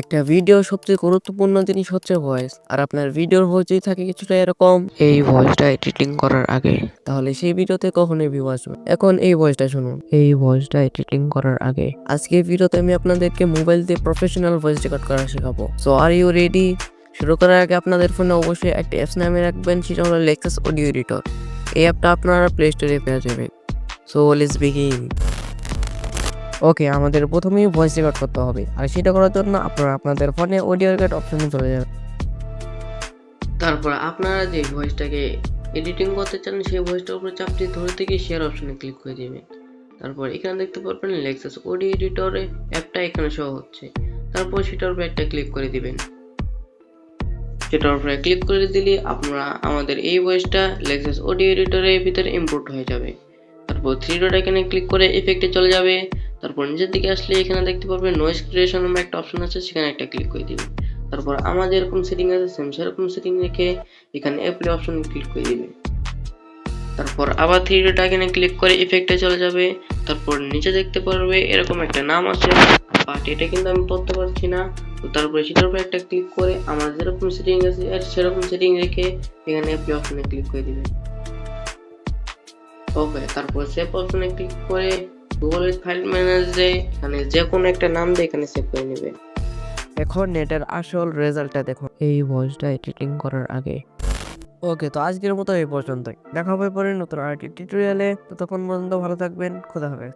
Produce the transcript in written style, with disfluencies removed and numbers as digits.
একটা ভিডিও সবচেয়ে গুরুত্বপূর্ণ জিনিস হচ্ছে ভয়েস। আর আপনার ভিডিওর ভয়েস যদি থাকে কিছুটা এরকম, এই ভয়েসটা এডিটিং করার আগে, তাহলে সেই ভিডিওতে কখনোই ভিউ আসবে। এখন এই ভয়েসটা শুনুন, এই ভয়েসটা এডিটিং করার আগে। আজকে ভিডিওতে আমি আপনাদেরকে মোবাইল দিয়ে প্রফেশনাল ভয়েস রেকর্ড করা শেখাবো। So are you ready? শুরু করার আগে আপনাদের ফোনে অবশ্যই একটা অ্যাপস নামে রাখবেন, সেটা হলো লেক্সাস অডিও এডিটর। এই অ্যাপটা আপনারা প্লে স্টোরে পেয়ে যাবেন। So let's begin. ওকে, আমাদের প্রথমেই ভয়েস রেকর্ড করতে হবে, আর সেটা করার জন্য আপনারা আপনাদের ফোনে অডিও রেকর্ড অপশনে চলে যাবেন। তারপর আপনারা যে ভয়েসটাকে এডিটিং করতে চান সেই ভয়েসটার উপরে চাপ দিয়ে ধরে থেকে শেয়ার অপশনে ক্লিক করে দিবেন। তারপর এখানে দেখতে পারবেন লেক্সাস অডিও এডিটরে অ্যাপটা এখানে শো হচ্ছে। তারপর সেটার উপরে একটা ক্লিক করে দিবেন। সেটার উপরে ক্লিক করে দিলে আপনারা আমাদের এই ভয়েসটা লেক্সাস অডিও এডিটরের ভিতরে ইম্পোর্ট হয়ে যাবে। তারপর থ্রি ডট এখানে ক্লিক করে ইফেক্টে চলে যাবে। তারপর নিচের দিকে আসলে এখানে দেখতে পারবেন নয়েজ ক্রিয়েশন নামে একটা অপশন আছে, সেখানে একটা ক্লিক করে দিবেন। তারপর আমার যেরকম সেটিং আছে সেম সেরকম সেটিং রেখে এখানে অ্যাপ্লাই অপশন ক্লিক করে দিবেন। তারপর আবার থ্রি ডট এখানে ক্লিক করে ইফেক্টে চলে যাবে। তারপর নিচে দেখতে পারবে এরকম একটা নাম আছে, বাট এটা কিন্তু আমি পড়তে পারছি না। তো তারপরে সেটার উপর একটা ক্লিক করে আমার যেরকম সেটিং আছে আর সেরকম সেটিং রেখে এখানে অ্যাপ্লাই অপশনে ক্লিক করে দিবেন। ওকে, তারপর সেভ অপশনে ক্লিক করে গুগল ফাইল ম্যানেজারে এখানে যে কোনো একটা নাম দিয়ে এখানে সেভ করে নেবেন। এখন নেটের আসল রেজাল্টটা দেখুন, এই ভয়েসটা এডিটিং করার আগে। ওকে, তো আজকের মতো এই পর্যন্তই। দেখা হবে পরে নতুন আরেকটি টিউটোরিয়ালে। ততক্ষণ পর্যন্ত ভালো থাকবেন। খোদা হাফেজ।